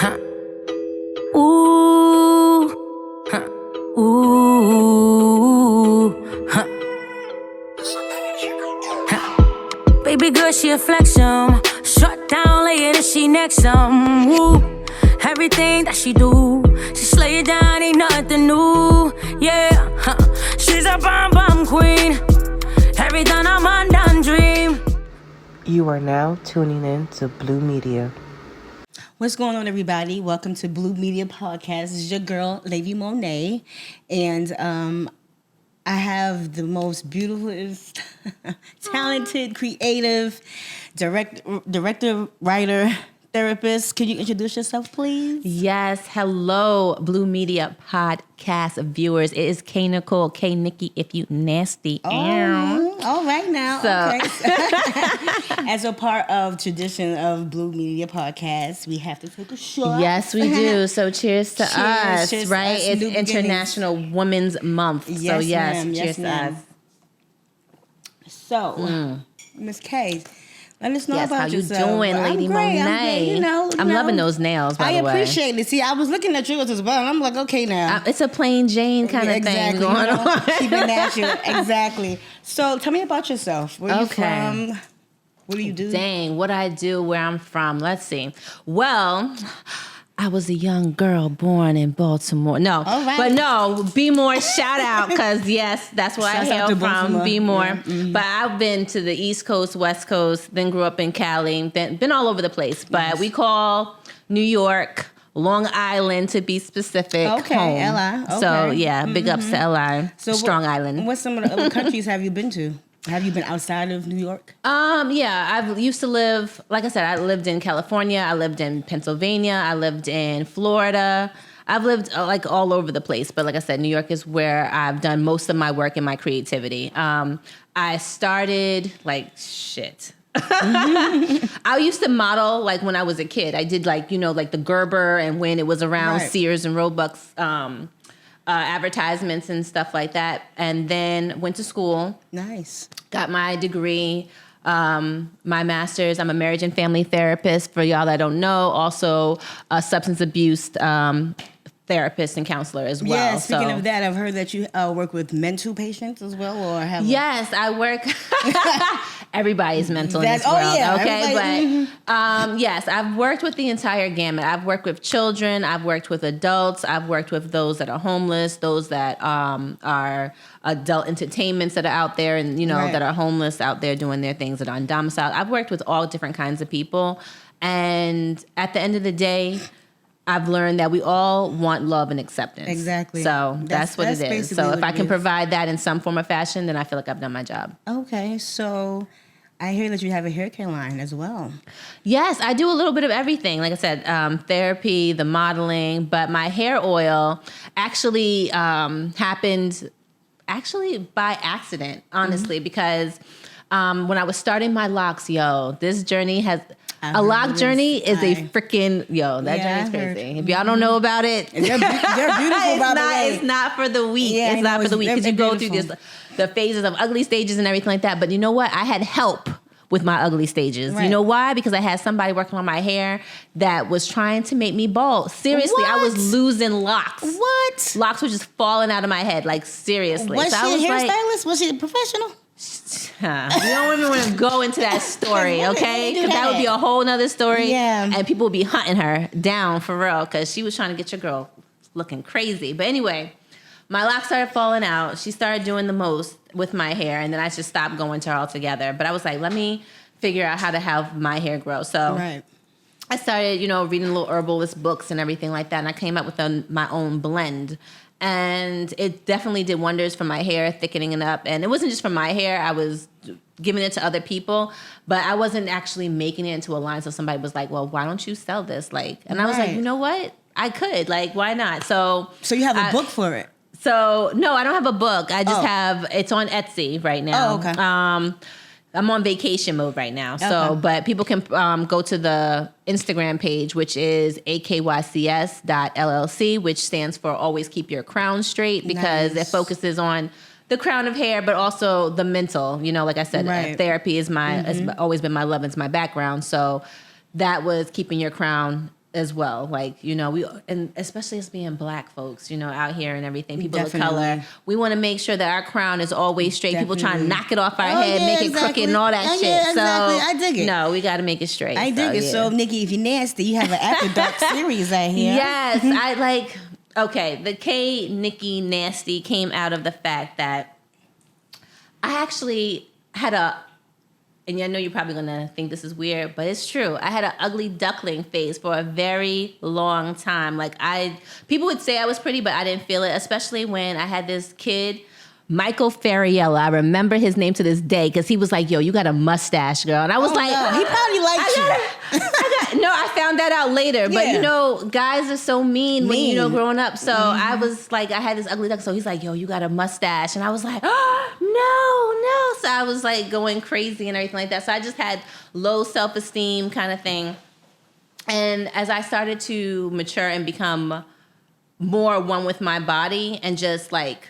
Huh. Ooh. Huh. Ooh. Huh. Huh. Baby girl, she a flexion. Shut down, lay it and she next some. Woo. Everything that she do, she slay it down, ain't nothing new. Yeah, huh. She's a bomb queen. Everything I'm undone dream. You are now tuning in to Blue Media. What's going on, everybody? Welcome to Blue Media Podcast. This is your girl, '𝐕𝐄, and I have the most beautiful, talented, creative director, writer, therapist. Can you introduce yourself, please? Yes. Hello, Blue Media Podcast viewers. It is 𝐂𝐑𝐄𝐀𝐓 if you nasty. Oh, all right now. So. Okay. As a part of tradition of Blue Media Podcast, we have to take a shot. Yes, we do. So cheers to us, cheers to right? us, It's new International Women's Month. Yes, so yes, ma'am. cheers Yes, to ma'am. us. So, Miss K, let us know Yes, about how you yourself. doing, I'm Lady great, Monet? I'm loving those nails, by the way. I appreciate it. See, I was looking at yours as well, and I'm like, okay now. It's a plain Jane kind of thing going on. Keep it natural. Exactly. So tell me about yourself. Where you Okay. from? What do you do? Dang, what I do, where I'm from. Let's see. Well, I was a young girl born in Baltimore. No, All right. but no, Be More shout out because yes, that's where Shouts I out hail to from. Baltimore. Be More. Yeah. Mm-hmm. But I've been to the East Coast, West Coast, then grew up in Cali, been all over the place. But Nice. we call New York, Long Island to be specific. Okay, home. LI. Okay. So yeah, big ups to LI, Strong Island. What some of the other countries have you been to? Have you been outside of New York? Yeah, I've used to live, like I said, I lived in California, I lived in Pennsylvania, I lived in Florida. I've lived like all over the place, but like I said, New York is where I've done most of my work and my creativity. I started like shit. I used to model like when I was a kid. I did like the Gerber and when it was around Right. Sears and Roebuck advertisements and stuff like that, and then went to school. Nice. Got my degree, my master's. I'm a marriage and family therapist. For y'all that don't know, also a substance abuse therapist and counselor as well. Yeah, speaking So- of that, I've heard that you work with mental patients as well, or have Yes, I work. Everybody's mental in this Oh, world, yeah, okay? everybody- But yes, I've worked with the entire gamut. I've worked with children. I've worked with adults. I've worked with those that are homeless, those that are adult entertainments that are out there, and Right. that are homeless out there doing their things that are undomiciled. I've worked with all different kinds of people, and at the end of the day, I've learned that we all want love and acceptance. Exactly. So that's what That's it is. basically So what if I it can is. provide that in some form or fashion, then I feel like I've done my job. Okay, so I hear that you have a hair care line as well. Yes, I do a little bit of everything. Like I said, therapy, the modeling, but my hair oil actually happened by accident, honestly, because when I was starting my locks, this journey has... I've A heard lock this. journey is a I- freaking, that Yeah, journey's I've heard. crazy. If y'all don't know about it, And they're beautiful, by the way. It's not for the weak. Yeah, I it's not know, for the weak they're because you go through beautiful. the phases of ugly stages and everything like that. But you know what? I had help with my ugly stages. Right. You know why? Because I had somebody working on my hair that was trying to make me bald. Seriously, I was What? losing locks. What? Locks were just falling out of my head, like seriously. Was So I she a was like, hairstylist? Was she a professional? we don't even want to go into that story, Let me okay? do Because that would be that. a whole nother story. Yeah. And people would be hunting her down for real because she was trying to get your girl looking crazy. But anyway, my locks started falling out. She started doing the most with my hair, and then I just stopped going to her altogether. But I was like, let me figure out how to have my hair grow. So Right. I started, reading little herbalist books and everything like that, and I came up with my own blend. And it definitely did wonders for my hair, thickening it up. And it wasn't just for my hair. I was giving it to other people, but I wasn't actually making it into a line. So somebody was like, well, why don't you sell this? And I was like, Right. you know what? I could. Why not? So So you have a book for it? So, no, I don't have a book. I just Oh. have, it's on Etsy right now. Oh, okay. I'm on vacation mode right now. So, Okay. but people can go to the Instagram page, which is @AKYCS.LLC, which stands for Always Keep Your Crown Straight, because Nice. it focuses on the crown of hair, but also the mental. Like I said, Right. therapy is has always been my love. It's my background. So that was keeping your crown as well. Like, you know, and especially as being Black folks, you know, out here and everything, people Definitely. of color, we want to make sure that our crown is always straight. People trying to knock it off our head, make it crooked and all that shit. Yeah, exactly. So I dig it. no, we got to make it straight. I dig it. Yeah. So, Nikki, if you're nasty, you have an After Dark series out here. Yes, I like. Okay, the K Nikki Nasty came out of the fact that I actually had and I know you're probably gonna think this is weird, but it's true. I had an ugly duckling face for a very long time. Like people would say I was pretty, but I didn't feel it, especially when I had this kid, Michael Ferriella. I remember his name to this day because he was like, "Yo, you got a mustache, girl," and I was No. like, He probably liked you. No, I found that out later. But Yeah. you know, guys are so mean when, you know, growing up. So I was like, I had this ugly duck. So he's like, "Yo, you got a mustache," and I was like, "Oh, no." So I was like going crazy and everything like that. So I just had low self-esteem kind of thing. And as I started to mature and become more one with my body and just like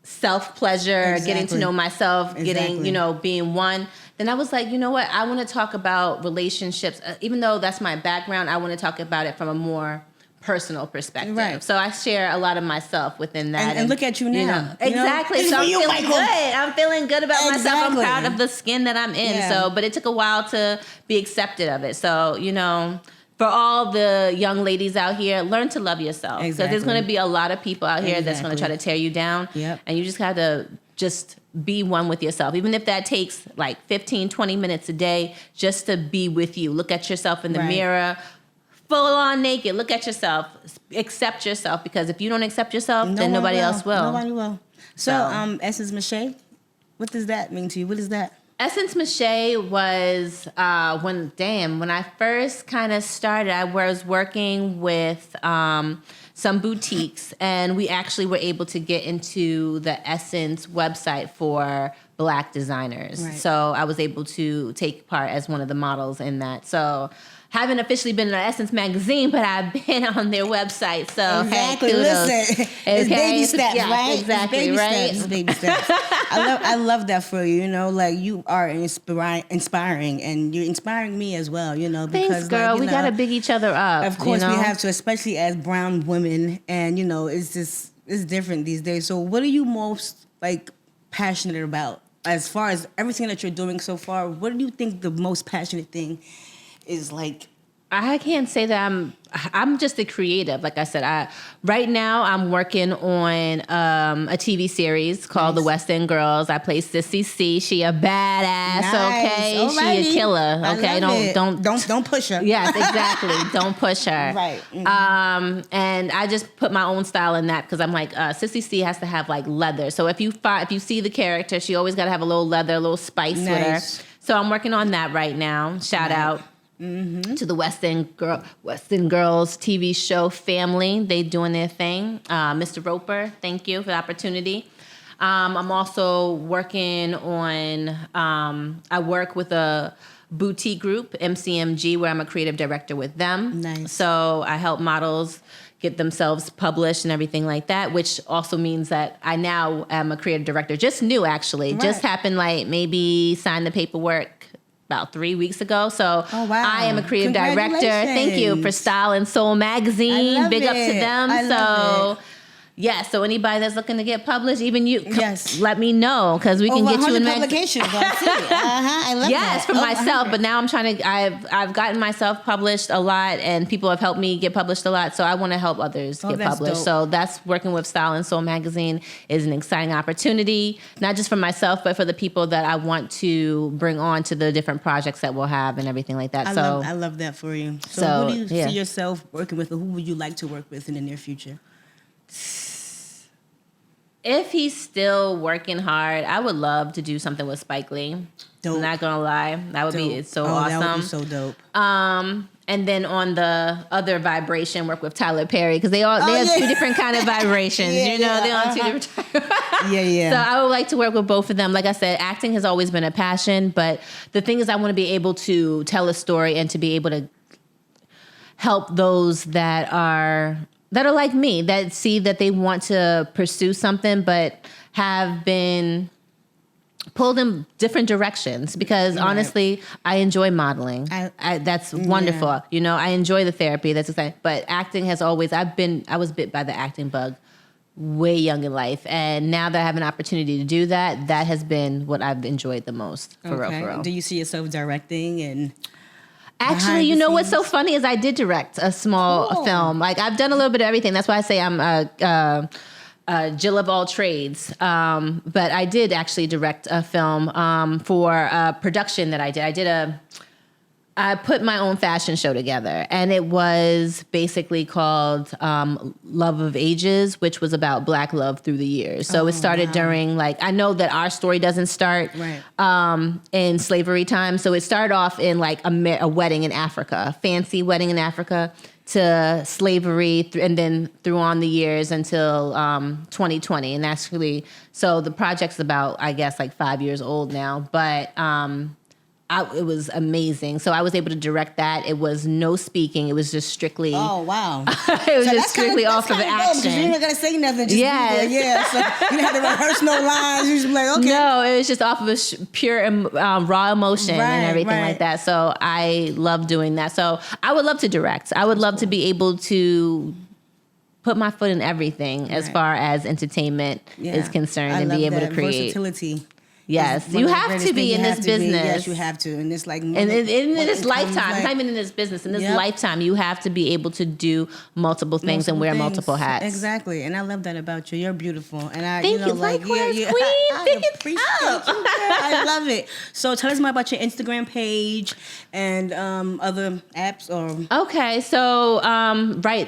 self-pleasure, getting to know myself, getting, you know, being one, then I was like, you know what? I want to talk about relationships. Even though that's my background, I want to talk about it from a more personal perspective. Right. So I share a lot of myself within that. And look at you now. You know, exactly. This is So for I'm you, feeling Michael. good. I'm feeling good about myself. I'm Exactly. proud of the skin that I'm in. Yeah. So, but it took a while to be accepted of it. So, you know, for all the young ladies out here, learn to love yourself. Because there's going to be a lot of people out here that's going to try to tear you down. Yep. And you just got to just be one with yourself. Even if that takes like 15, 20 minutes a day just to be with you. Look at yourself in the mirror, full on naked. Look at yourself. Accept yourself. Because if you don't accept yourself, then nobody else will. Nobody will. So, Essence Mache, what does that mean to you? What is that? Essence Mache was when I first kind of started, I was working with some boutiques, and we actually were able to get into the Essence website for Black designers. Right. So I was able to take part as one of the models in that. So haven't officially been in an Essence magazine, but I've been on their website. So Exactly. hey, kudos. Listen, it's baby steps, Yeah, right? exactly, It's baby right? Steps, it's baby steps. I love that for you. You know, like you are inspiring, and you're inspiring me as well. You know, because Thanks, girl. like, you We know, gotta big each other up. Of course, you know? we have to, especially as brown women, and you know, it's different these days. So, what are you most like passionate about as far as everything that you're doing so far? What do you think the most passionate thing is like? I can't say that I'm just a creative. Like I said, right now I'm working on a TV series called The West End Girls. I play Sissy C. She a badass, okay? Alrighty. She a killer, okay? I love it. Don't push her. Yes, exactly. Don't push her. Right. Mm-hmm. And I just put my own style in that because I'm like, Sissy C has to have like leather. So if you see the character, she always got to have a little leather, a little spice with her. So I'm working on that right now. Shout out. Mm-hmm. To the West End Girls TV show family. They doing their thing. Mr. Roper, thank you for the opportunity. I'm also working on, I work with a boutique group, MCMG, where I'm a creative director with them. Nice. So I help models get themselves published and everything like that, which also means that I now am a creative director. Just new, actually. Right. Just happened like maybe signed the paperwork about 3 weeks ago. So I am a creative director. Thank you for Style and Soul magazine. Big up to them. So anybody that's looking to get published, even you, let me know because we can get you in publications. I love that. Yes, for myself. But now I'm trying to. I've gotten myself published a lot, and people have helped me get published a lot. So I want to help others get published. Dope. So that's working with Style and Soul magazine is an exciting opportunity, not just for myself, but for the people that I want to bring on to the different projects that we'll have and everything like that. I love that for you. So who do you see yourself working with, or who would you like to work with in the near future? If he's still working hard, I would love to do something with Spike Lee. Dope. I'm not gonna lie, that would be awesome. That would be so dope. And then on the other vibration, work with Tyler Perry because they have two different kind of vibrations. They're on two different. Yeah. So I would like to work with both of them. Like I said, acting has always been a passion, but the thing is, I want to be able to tell a story and to be able to help those that are like me, that see that they want to pursue something but have been pulled in different directions because honestly, I enjoy modeling. That's wonderful. Yeah. You know, I enjoy the therapy. That's exciting. But acting has always, I was bit by the acting bug way young in life. And now that I have an opportunity to do that, that has been what I've enjoyed the most. For real. Do you see yourself directing and... Actually, you know what's so funny is I did direct a small film. Like I've done a little bit of everything. That's why I say I'm a Jill of all trades. But I did actually direct a film for a production that I did. I put my own fashion show together, and it was basically called Love of Ages, which was about Black love through the years. So it started during, like, I know that our story doesn't start in slavery time. So it started off in like a wedding in Africa, a fancy wedding in Africa, to slavery, and then through on the years until 2020. And actually, so the project's about, I guess, like 5 years old now, but it was amazing. So I was able to direct that. It was no speaking. It was just strictly. Oh, wow. It was just strictly off of the action. You're not going to say nothing. Just yeah. So you didn't have to rehearse no lines. You just be like, okay. No, it was just off of a pure raw emotion and everything like that. So I love doing that. So I would love to direct. I would love to be able to put my foot in everything as far as entertainment is concerned and be able to create. Versatility. Yes, you have to be in this business. Yes, you have to. And it's like, in this lifetime, not even in this business, in this lifetime, you have to be able to do multiple things and wear multiple hats. Exactly, and I love that about you. You're beautiful, and thank you, like, likewise, Queen. I appreciate you. I love it. So tell us more about your Instagram page and other apps or. Okay, so my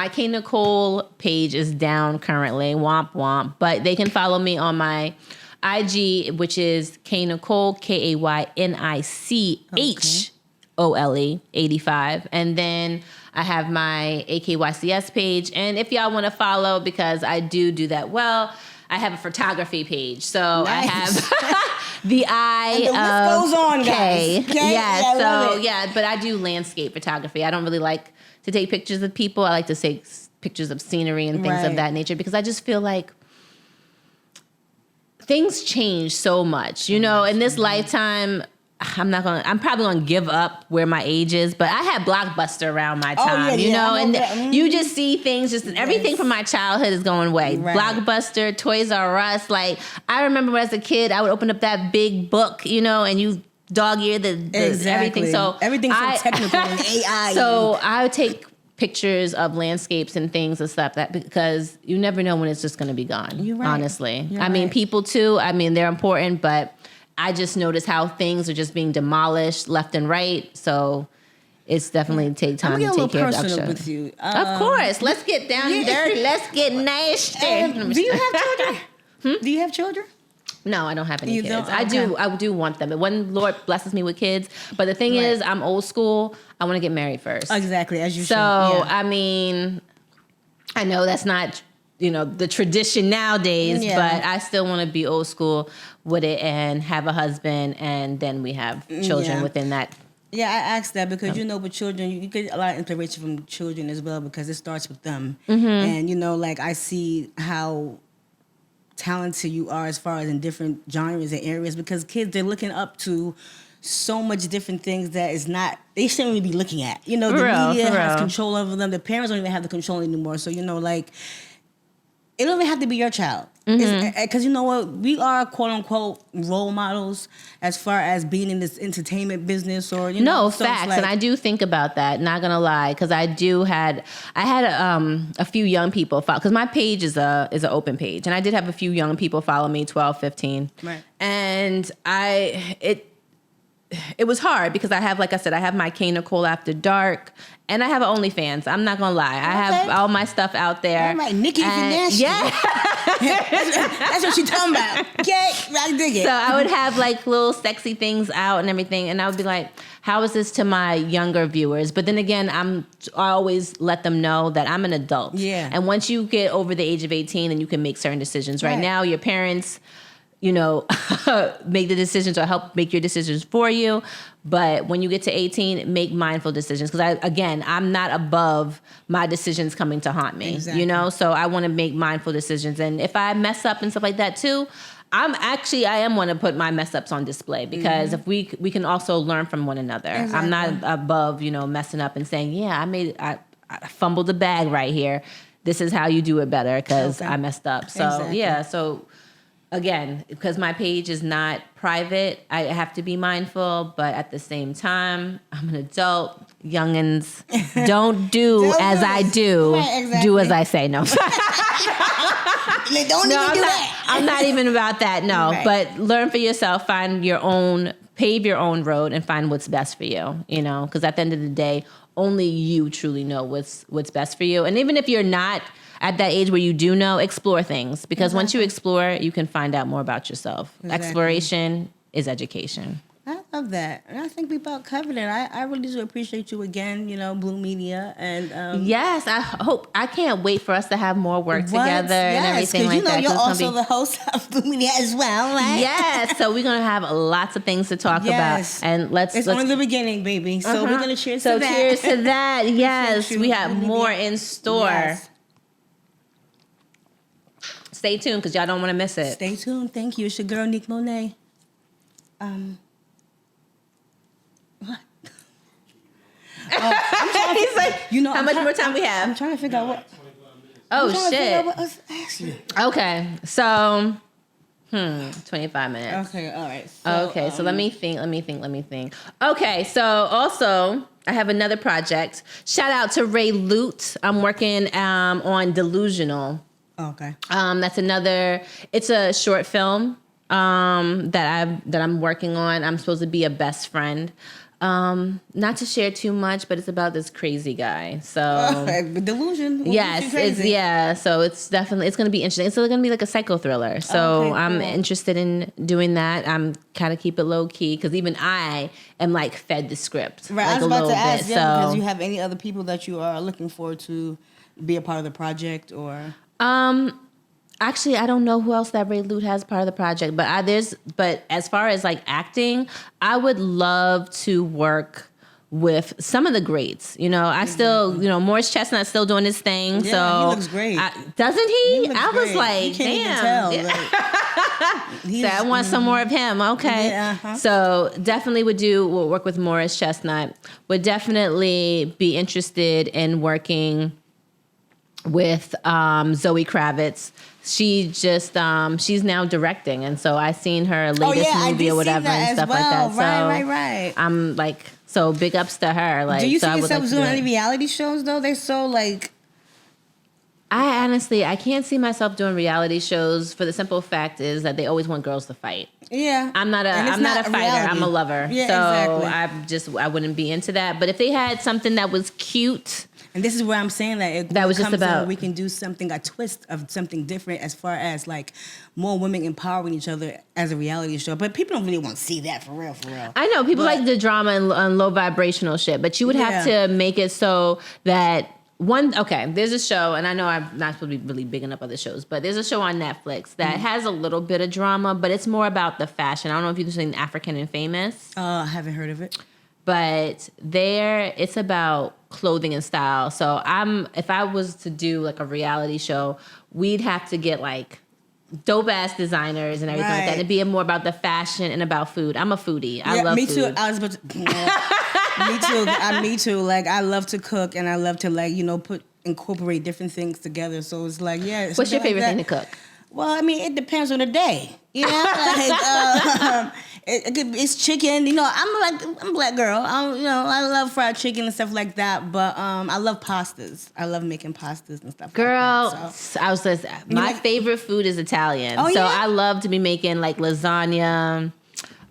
𝐂𝐑𝐄𝐀 page is down currently, womp womp, but they can follow me on my IG, which is 𝐂𝐑𝐄, 𝐂𝐂NICHOLE 85. And then I have my AKYCS page. And if y'all want to follow, because I do that well, I have a photography page. So I have the I and the list goes on, guys. Okay? Yeah, but I do landscape photography. I don't really like to take pictures of people. I like to take pictures of scenery and things of that nature because I just feel like things change so much, you know, in this lifetime. I'm probably gonna give up where my age is, but I had Blockbuster around my time, you know, and you just see things, everything from my childhood is going away. Right. Blockbuster, Toys R Us. Like, I remember as a kid, I would open up that big book, you know, and you dog-ear the everything. So everything's so technical and AI. So I would take pictures of landscapes and things and stuff because you never know when it's just going to be gone. You're right. Honestly. I mean, people too, they're important, but I just notice how things are just being demolished left and right. So it's definitely take time to take care of that. I'm with you. Of course. Let's get down and dirty. Let's get nasty. Do you have children? Do you have children? No, I don't have any kids. Okay. I do want them. When Lord blesses me with kids. But the thing is, I'm old school. I want to get married first. Exactly, as you should. So, I mean, I know that's not, the tradition nowadays, but I still want to be old school with it and have a husband, and then we have children within that. Yeah, I asked that because, with children, you get a lot of inspiration from children as well because it starts with them. Mm-hmm. And, I see how talented you are as far as in different genres and areas because kids, they're looking up to so much different things that is not, they shouldn't really be looking at. The media has control over them. The parents don't even have the control anymore. So, it don't even have to be your child. Because you know what? We are quote unquote role models as far as being in this entertainment business or, No, so facts. And I do think about that, not going to lie. Because I had a few young people follow, because my page is an open page. And I did have a few young people follow me, 12, 15. Right. And it was hard because I have, like I said, I have my 𝐂𝐑𝐄 After Dark, and I have an OnlyFans. I'm not gonna lie, I have all my stuff out there. All right, Nikki Finesse. Yeah, that's what she's talking about. Okay, I dig it. So I would have like little sexy things out and everything, and I would be like, "How is this to my younger viewers?" But then again, I always let them know that I'm an adult. Yeah. And once you get over the age of 18, then you can make certain decisions. Right now, your parents, make the decisions or help make your decisions for you. But when you get to 18, make mindful decisions. Because I'm not above my decisions coming to haunt me, exactly. So I want to make mindful decisions. And if I mess up and stuff like that too, I am want to put my mess ups on display because if we can also learn from one another. Exactly. I'm not above, messing up and saying, yeah, I fumbled the bag right here. This is how you do it better because I messed up. So Exactly. so again, because my page is not private, I have to be mindful, but at the same time, I'm an adult. Youngins, don't do as I do. Right, exactly. Do as I say. No. Don't even do that. I'm not even about that. No, Right. but learn for yourself. Find your own, pave your own road, and find what's best for you. Because at the end of the day, only you truly know what's best for you. And even if you're not at that age where you do know, explore things because once you explore, you can find out more about yourself. Exactly. Exploration is education. I love that. And I think we about covered it. I really do appreciate you again, Blue Media. And Yes, I can't wait for us to have more work together and everything like that. You're 'cause it's also gonna be- the host of Blue Media as well, right? Yes, so we're gonna have lots of things to talk about, and It's only the beginning, baby. So we're gonna cheers to that. So cheers to that. Yes, you. we have Blue more Media. in store. Yes. Stay tuned because y'all don't want to miss it. Stay tuned. Thank you. It's your girl, 𝐂𝐑𝐄𝐀𝐓𝐈𝐕𝐄. What? He's like, how I'm much try- more time we I'm have? trying to figure out what. Oh I'm trying to figure shit. out what else to ask you. Okay, so 25 minutes. Okay, all right. So let me think. Okay, so also I have another project. Shout out to Ray Lute. I'm working on Delusional. Okay. That's another. It's a short film that I'm working on. I'm supposed to be a best friend. Not to share too much, but it's about this crazy guy. So Delusion. yes, so it's definitely going to be interesting. It's going to be like a psycho thriller. So Okay, I'm cool. interested in doing that. I'm kind of keep it low key because even I am like fed the script. Right. Like I was a about little to ask bit. because So you have any other people that you are looking forward to be a part of the project or. actually, I don't know who else that Ray Lute has part of the project, but as far as like acting, I would love to work with some of the greats. I still, Morris Chestnut's still doing his thing. Yeah, so he looks great. Doesn't he? looks I was great. like, You can't damn. even tell. So I want some more of him. Okay. Yeah, uh-huh. So definitely would work with Morris Chestnut. Would definitely be interested in working with Zoe Kravitz. She just she's now directing, and so I seen her latest movie or whatever and stuff like that. So Right. I'm like, so big ups to her. Like, Do you so see I would yourself like to doing do it. any reality shows though? They're so like. I honestly, I can't see myself doing reality shows for the simple fact is that they always want girls to fight. Yeah, I'm not a fighter. reality. I'm a lover. Yeah, so exactly. I wouldn't be into that. But if they had something that was cute, And this is where I'm saying that That was just comes in, about- we can do something, a twist of something different as far as like more women empowering each other as a reality show. But people don't really want to see that for real. I know people But- like the drama and low vibrational shit, but you would have Yeah. to make it so that there's a show, and I know I'm not supposed to be really bigging up other shows, but there's a show on Netflix that has a little bit of drama, but it's more about the fashion. I don't know if you've seen African and Famous. I haven't heard of it. But it's about clothing and style. So if I was to do like a reality show, we'd have to get like dope ass designers and everything like that. Right. It'd be more about the fashion and about food. I'm a foodie. I love me food. too. I was about to. Me too. Me too. Like I love to cook and I love to like incorporate different things together. So it's like What's your favorite thing to cook? Well, I mean, it depends on the day. Like, it's chicken. I'm a black girl. I love fried chicken and stuff like that. But I love pastas. I love making pastas and stuff. Girl, like that, so. I was just, my like- favorite food is Italian. Oh, so yeah? I love to be making like lasagna,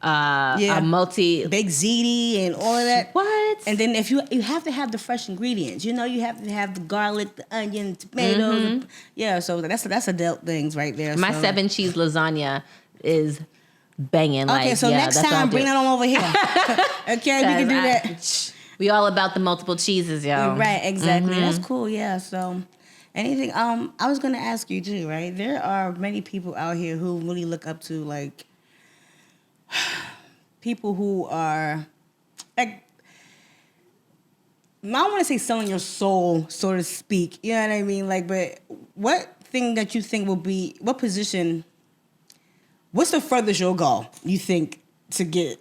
a multi. baked ziti and all of that. What? And then if you have to have the fresh ingredients, you have to have the garlic, the onion, tomatoes. So that's adult things right there. My so. 7 cheese lasagna is banging. Okay, so next that's what I'll time do. bring that on over here. Okay, we can do that. We all about the multiple cheeses, yo. Right, exactly. That's cool. Yeah. So, anything? I was gonna ask you too. Right, there are many people out here who really look up to like people who are like. I don't want to say selling your soul, so to speak. You know what I mean? Like, but what thing that you think will be what position what's the furthest you'll go, you think, to get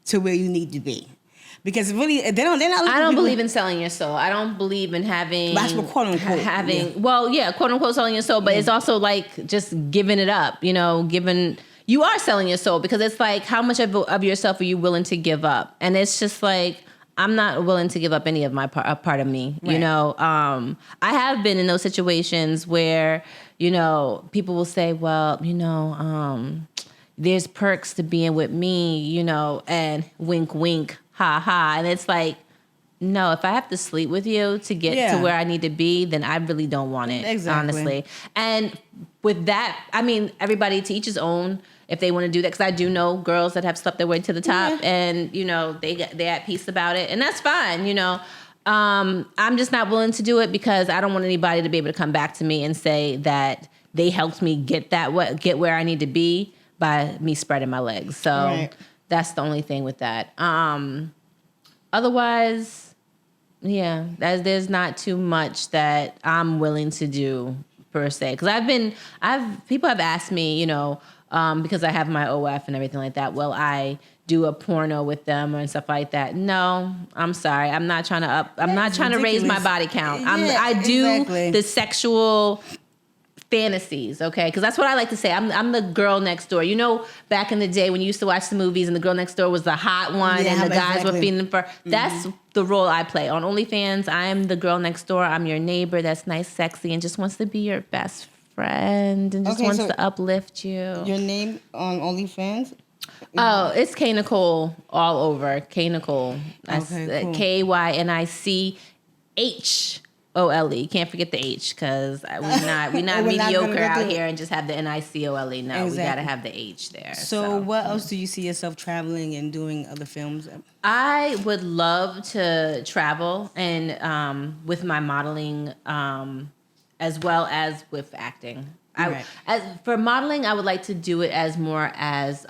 to where you need to be? Because really, they're not I don't believe in selling your soul. I don't believe in having... That's what quote unquote. Well, yeah, quote unquote selling your soul, but it's also like just giving it up, you know, you are selling your soul, because it's like, how much of yourself are you willing to give up? And it's just like, I'm not willing to give up any of my part of me, you know? I have been in those situations where, you know, people will say, well, you know, there's perks to being with me, you know, and wink, wink, ha, ha. And it's like, no, if I have to sleep with you to get to where I need to be, then I really don't want it, honestly. And with that, I mean, everybody to each his own if they want to do that, because I do know girls that have slept their way to the top and, you know, they're at peace about it. And that's fine, you know. I'm just not willing to do it because I don't want anybody to be able to come back to me and say that they helped me get where I need to be by me spreading my legs. So that's the only thing with that. Otherwise, yeah, there's not too much that I'm willing to do per se. Because people have asked me, you know, because I have my OF and everything like that, will I do a porno with them and stuff like that? No, I'm sorry. I'm not trying to raise my body count. I do the sexual fantasies, okay? Because that's what I like to say. I'm the girl next door. You know, back in the day when you used to watch the movies and the girl next door was the hot one and the guys were feeding for. That's the role I play. On OnlyFans, I'm the girl next door. I'm your neighbor that's nice, sexy, and just wants to be your best friend and just wants to uplift you. Your name on OnlyFans? Oh, it's *𝐂𝐑𝐄𝐀𝐓𝐈𝐕𝐄 all over. *𝐂𝐑𝐄𝐀𝐓𝐈𝐕𝐄. That's cool. *KYNICHOLE. Can't forget the H, because we're not mediocre out here and just have the NICOLE. No, we got to have the H there. So what else do you see yourself traveling and doing other films? I would love to travel and with my modeling as well as with acting. For modeling, I would like to do it as more as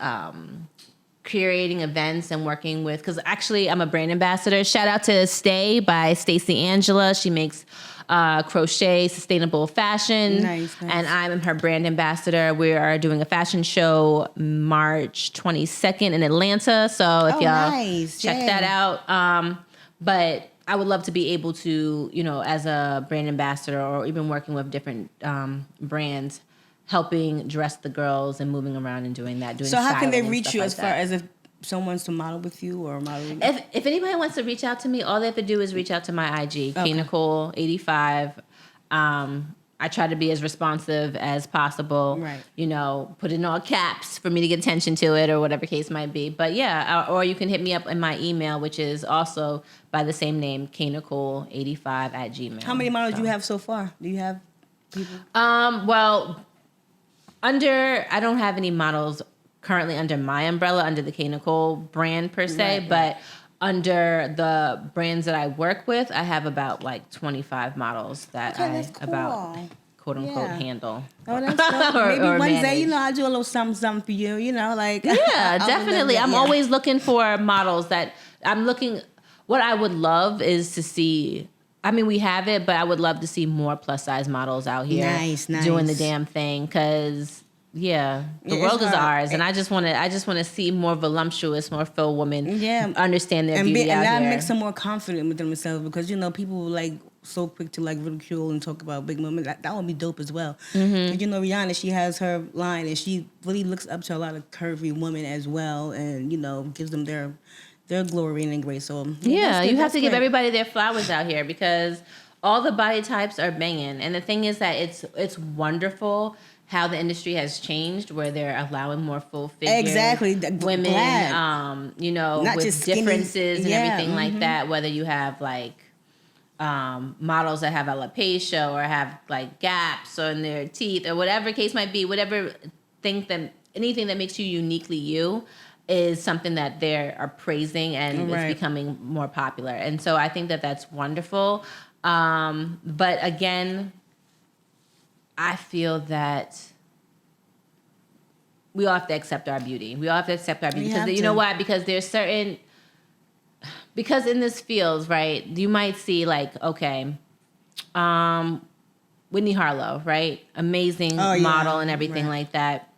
creating events and working with, because actually I'm a brand ambassador. Shout out to Stay by Stacey Angela. She makes crochet, sustainable fashion. Nice. And I'm her brand ambassador. We are doing a fashion show March 22nd in Atlanta. So if y'all check that out. But I would love to be able to, you know, as a brand ambassador or even working with different brands, helping dress the girls and moving around and doing that. So how can they reach you as far as if someone wants to model with you or model? If anybody wants to reach out to me, all they have to do is reach out to my IG, @𝐂𝐑𝐄𝐀𝐓. I try to be as responsive as possible. Right. You know, put in all caps for me to get attention to it or whatever case might be. But yeah, or you can hit me up in my email, which is also by the same name, 𝐂𝐑𝐄𝐀85@gmail.com. How many models do you have so far? Do you have people? Well, I don't have any models currently under my umbrella, under the @𝐂𝐑𝐄 brand per se, but under the brands that I work with, I have about like 25 models that quote unquote handle. Oh, that's cool. Maybe one day, you know, I'll do a little something for you, you know, like. Yeah, definitely. I'm always looking for models what I would love is to see, I mean, we have it, but I would love to see more plus size models out here doing the damn thing, because the world is ours, and I just want to see more voluptuous, more full women understand their beauty out here. And that makes them more confident with themselves, because, you know, people like so quick to like ridicule and talk about big women. That would be dope as well. Mm-hmm. You know, Rihanna, she has her line, and she really looks up to a lot of curvy women as well, and, you know, gives them their glory and grace. So you have to give everybody their flowers out here, because all the body types are banging. And the thing is that it's wonderful how the industry has changed, where they're allowing more full figure women, you know, not with differences and everything like that. Whether you have like models that have alopecia or have like gaps on their teeth or whatever case might be, anything that makes you uniquely you is something that they are praising, and it's becoming more popular. And so I think that that's wonderful. But again, I feel that we all have to accept our beauty. Because you know why? Because because in this field, right, you might see like, okay, Whitney Harlow, right? Amazing model and everything like that.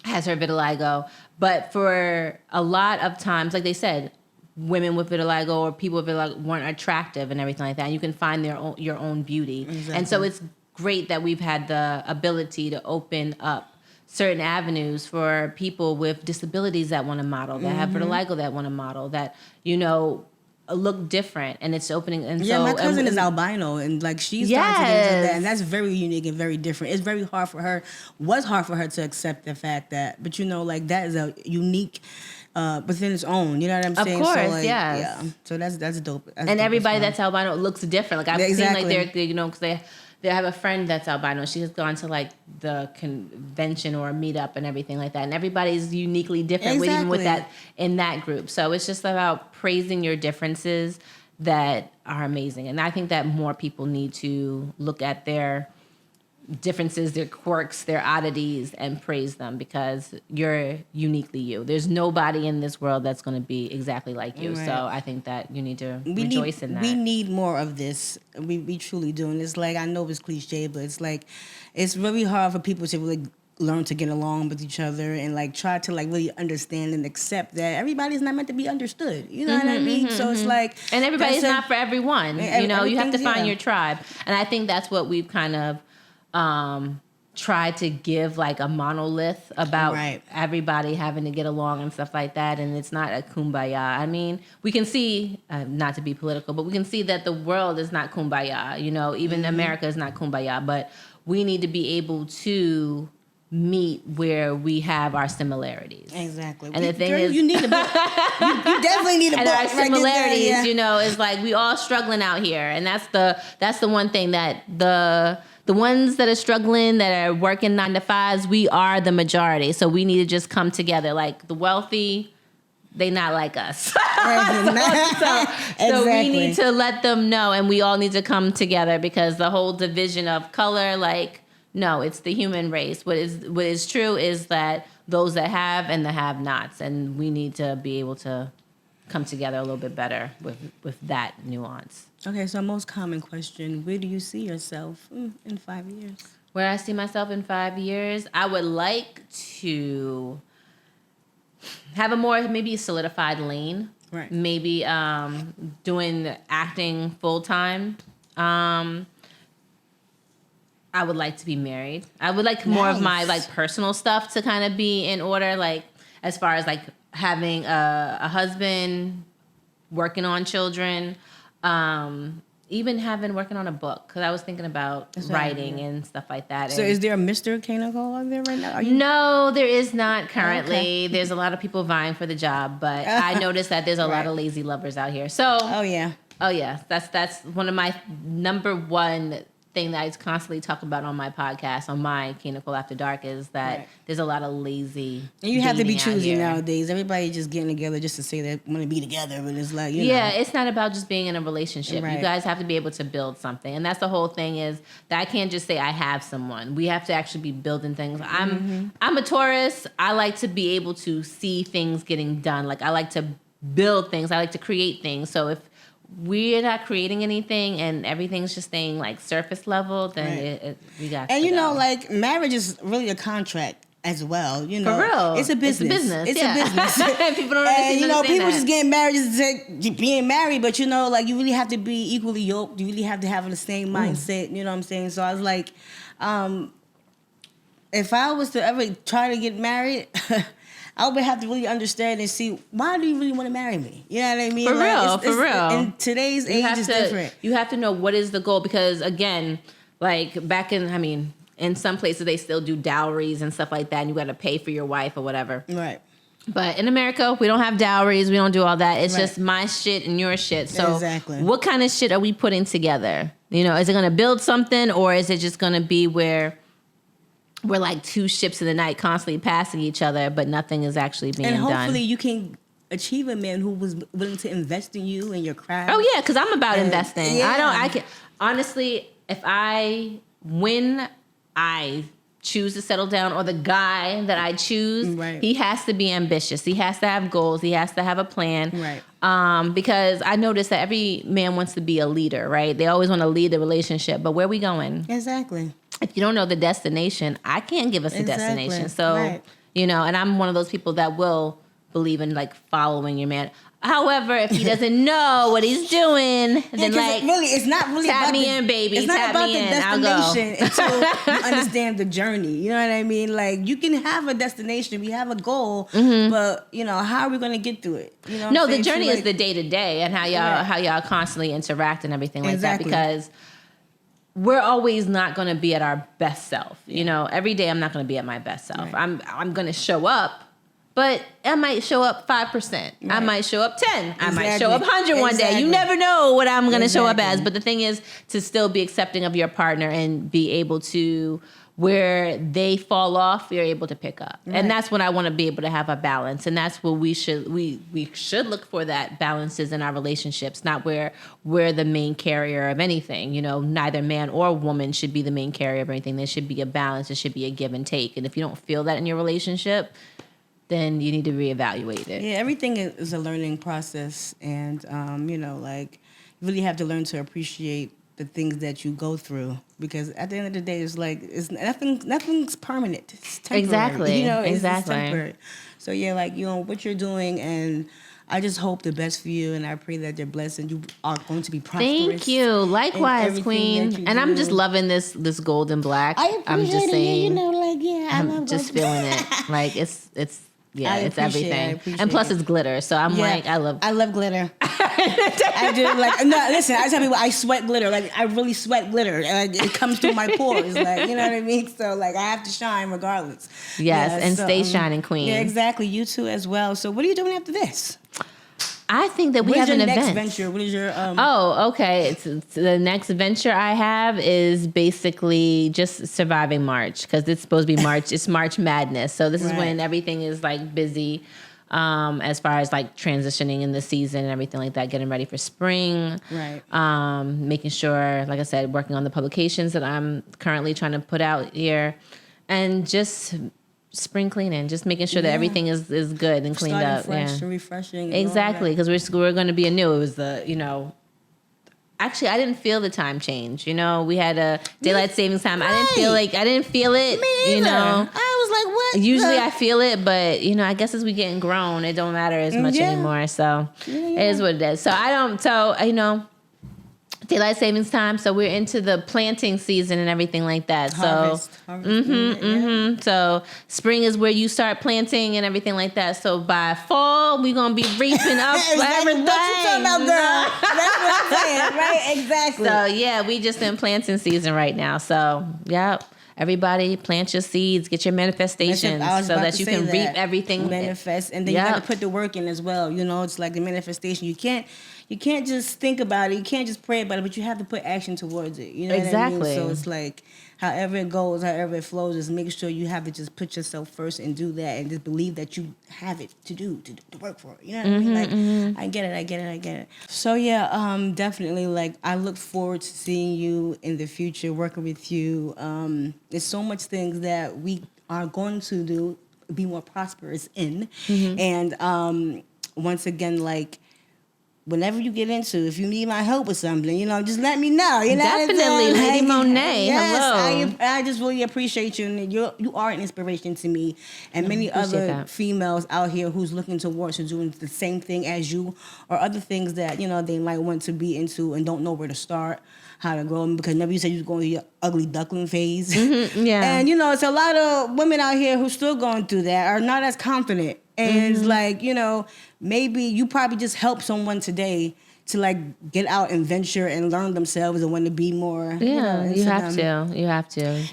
has her vitiligo. But for a lot of times, like they said, women with vitiligo or people with vitiligo weren't attractive and everything like that. And you can find your own beauty. Exactly. And so it's great that we've had the ability to open up certain avenues for people with disabilities that want to model, that have vitiligo that want to model, that, you know, look different, and it's opening. And yeah, so my cousin is albino, and like she's starting to get into that, and that's very unique and very different. It's very hard for her, was hard for her to accept the fact that, but you know, like that is a unique within its own. You know what I'm saying? Of course, so, like, yes. Yeah. So that's dope. That's and dope everybody that's albino looks different. Like I've seen exactly. like they're, you know, because they have a friend that's albino. She has gone to like the convention or a meetup and everything like that. And everybody's uniquely different, exactly. even with that in that group. So it's just about praising your differences that are amazing. And I think that more people need to look at their differences, their quirks, their oddities, and praise them, because you're uniquely you. There's nobody in this world that's going to be exactly like you. Right. So I think that you need to rejoice in that. We need more of this. We truly do. And it's like, I know it's cliche, but it's like, it's really hard for people to really learn to get along with each other and like try to like really understand and accept that everybody's not meant to be understood. You know what I mean? So it's like, and everybody's not for everyone. You know, you have to find your tribe. And I think that's what we've kind of try to give like a monolith about everybody having to get along and stuff like that. And it's not a kumbaya. I mean, we can see, not to be political, but we can see that the world is not kumbaya. You know, even America is not kumbaya, but we need to be able to meet where we have our similarities. Exactly. And the thing is, you need a book. You definitely need a book. And our similarities, you know, is like we all struggling out here. And that's the one thing that the ones that are struggling, that are working 9 to 5s, we are the majority. So we need to just come together. Like the wealthy, they not like us. So we need to let them know, and we all need to come together, because the whole division of color, like, no, it's the human race. What is true is that those that have and the have-nots, and we need to be able to come together a little bit better with that nuance. Okay, so most common question, where do you see yourself in 5 years? Where I see myself in 5 years, I would like to have a more maybe solidified lane. Right. Maybe doing acting full-time. I would like to be married. I would like more of my like personal stuff to kind of be in order, like as far as like having a husband, working on children, even working on a book, because I was thinking about writing and stuff like that. So is there a Mr. 𝐂𝐑𝐄𝐀𝐓 on there right now? No, there is not currently. Okay. There's a lot of people vying for the job, but I noticed that there's a lot of lazy lovers out here. So oh yeah, that's one of my number one thing that I constantly talk about on my podcast, on my 𝐂𝐑𝐄𝐓 After Dark, is that there's a lot of lazy. And you have to be choosy nowadays. Everybody just getting together just to say they want to be together, but it's like, you know. It's not about just being in a relationship. Right. You guys have to be able to build something, and that's the whole thing. Is that I can't just say I have someone. We have to actually be building things. I'm a Taurus. I like to be able to see things getting done. Like I like to build things. I like to create things. So if we're not creating anything and everything's just staying like surface level, then we got. And you know, like marriage is really a contract as well. You know, for real, it's a business. It's a business. People don't understand. And you know, people just getting married just being married, but you know, like you really have to be equally yoked. You really have to have the same mindset. You know what I'm saying? So I was like, if I was to ever try to get married. I would have to really understand and see, why do you really want to marry me? You know what I mean? For real. In today's age, it's different. You have to know what is the goal, because again, like back in some places they still do dowries and stuff like that, and you got to pay for your wife or whatever. Right. But in America, we don't have dowries. We don't do all that. It's just my shit and your shit. So what kind of shit are we putting together? You know, is it going to build something, or is it just going to be where we're like two ships in the night constantly passing each other, but nothing is actually being done? And hopefully you can achieve a man who was willing to invest in you and your craft. Oh yeah, because I'm about investing. I can honestly, when I choose to settle down, or the guy that I choose, he has to be ambitious. He has to have goals. He has to have a plan. Right. Because I noticed that every man wants to be a leader, right? They always want to lead the relationship, but where are we going? Exactly. If you don't know the destination, I can't give us a destination. So you know, and I'm one of those people that will believe in like following your man. However, if he doesn't know what he's doing, then like it's not really tap about me the, in, baby. It's not Tap about me the in. I'll go. destination until you understand the journey. You know what I mean? Like you can have a destination, we have a goal, but you know how are we going to get through it? You know, No, the journey is the day to day and how y'all constantly interact and everything like that. Because we're always not going to be at our best self. You know, every day I'm not going to be at my best self. Right. I'm going to show up. But I might show up 5%. Right. I might show up 10. I might show up 100 one day. You never know what I'm going to show up as. But the thing is to still be accepting of your partner and be able to, where they fall off, you're able to pick up. Right. And that's what I want to be able to have a balance. And that's what we should look for, that balances in our relationships, not where we're the main carrier of anything. You know, neither man or woman should be the main carrier of anything. There should be a balance. There should be a give and take. And if you don't feel that in your relationship, then you need to reevaluate it. Yeah, everything is a learning process. And, you know, like, you really have to learn to appreciate the things that you go through. Because at the end of the day, it's like, nothing's permanent. It's temporary. Exactly. You know, it's exactly. temporary. So, yeah, like, you know, what you're doing, and I just hope the best for you, and I pray that you're blessed and you are going to be prosperous. Thank you. Likewise, Queen. And I'm just loving this golden black. I appreciate I'm just saying, it. You know, like, yeah, I love I'm just golden feeling it. Like, it's it's everything. I And plus, it's glitter. So I'm like, I love glitter. I do. Like, no, listen, I tell people I sweat glitter. Like, I really sweat glitter. Like, it comes through my pores. Like, you know what I mean? So, like, I have to shine regardless. Yes, and stay shining, Queen. Yeah, exactly. You too as well. So, what are you doing after this? I think that we have an event. What is your next venture? What is your Oh, okay. It's the next venture I have is basically just surviving March, because it's supposed to be March. It's March Madness. So this is when everything is like busy, as far as like transitioning in the season and everything like that, getting ready for spring. Right. Making sure, like I said, working on the publications that I'm currently trying to put out here, and just spring cleaning, just making sure that everything is good and cleaned up. Fresh and refreshing. Exactly, because we're going to be anew. It was the, you know, actually I didn't feel the time change. You know, we had a daylight savings time. Right. I didn't feel it. Me either. You know, I was like, what? Usually I feel it, but you know, I guess as we getting grown, it don't matter as much anymore. So it is what it is. So you know, daylight savings time, so we're into the planting season and everything like that. Harvest. So spring is where you start planting and everything like that. So by fall, we're gonna be reaping up everything. What you talking about, girl? That's what I'm saying, right? Exactly. So yeah, we just in planting season right now. So yep. Everybody plant your seeds, get your manifestations so that you can reap everything. Manifest, and then you got to put the work in as well. You know, it's like the manifestation. You can't just think about it. You can't just pray about it, but you have to put action towards it. You know what I mean? So it's like, however it goes, however it flows, just make sure you have to just put yourself first and do that, and just believe that you have it to work for it. You know what I mean? Like, I get it. So yeah, definitely. Like, I look forward to seeing you in the future, working with you. There's so much things that we are going to be more prosperous in, and once again, like, whenever you get into, if you need my help with something, you know, just let me know. You know, definitely, Lady Monet. Yes, hello. I just really appreciate you, and you are an inspiration to me and many other females out here who's looking towards doing the same thing as you, or other things that, you know, they might want to be into and don't know where to start, how to grow them, because remember you said you was going through your ugly duckling phase. And you know, it's a lot of women out here who still going through that, are not as confident. And it's like, you know, maybe you probably just help someone today to like get out and venture and learn themselves and want to be more. Yeah, you have to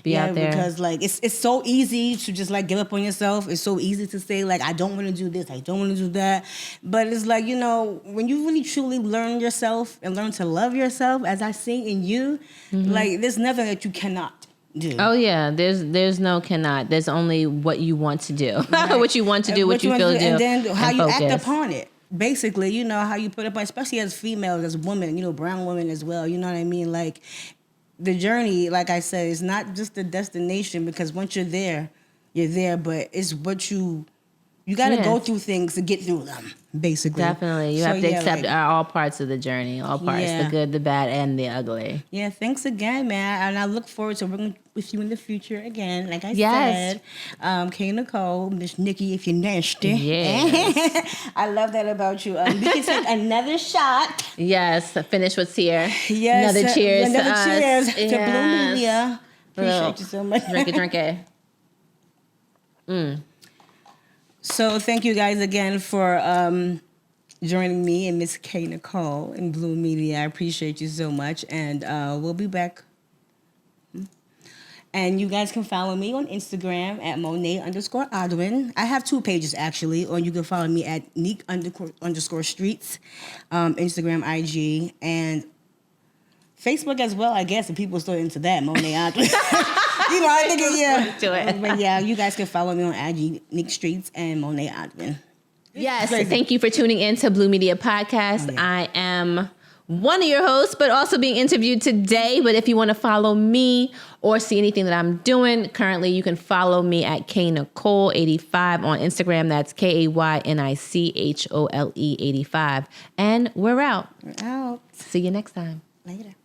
be out there. Because like it's so easy to just like give up on yourself. It's so easy to say like, I don't want to do this, I don't want to do that. But it's like, you know, when you really truly learn yourself and learn to love yourself, as I see in you, like there's nothing that you cannot do. Oh yeah, there's no cannot. There's only what you want to do, what you want to do, what you feel to do, and then how you act upon it. Basically, you know, how you put up, especially as females, as women, you know, brown women as well. You know what I mean? Like the journey, like I said, is not just the destination, because once you're there, but it's what you You got to go through things to get through them, basically. Definitely. You have to accept all parts of the journey, all parts, the good, the bad, and the ugly. Yeah, thanks again, man. And I look forward to working with you in the future again. Like I said, 𝐂𝐑𝐄𝐀𝐓𝐈����, Miss Nikki, if you're nasty. Yes. I love that about you. We can take another shot. Yes, finish what's here. Yes. Another cheers to us. Cheers to Yes. Blue Media. Appreciate you so much. Drink it. So thank you guys again for joining me and Miss 𝐂𝐑𝐄𝐀 in Blue Media. I appreciate you so much, and we'll be back. And you guys can follow me on Instagram at Monet_Adwin. I have 2 pages actually, or you can follow me at Neek_streets, Instagram, IG, and Facebook as well. I guess if people are still into that, Monet Adwin. I think Do it. But yeah, you guys can follow me on IG, Neek Streets and Monet Adwin. Yes, thank you for tuning in to Blue Media Podcast. I am one of your hosts, but also being interviewed today. But if you want to follow me or see anything that I'm doing currently, you can follow me at 𝐂Nicole85 on Instagram. That's 𝐂AYNICHOLE85. And we're out. We're out. See you next time. Later.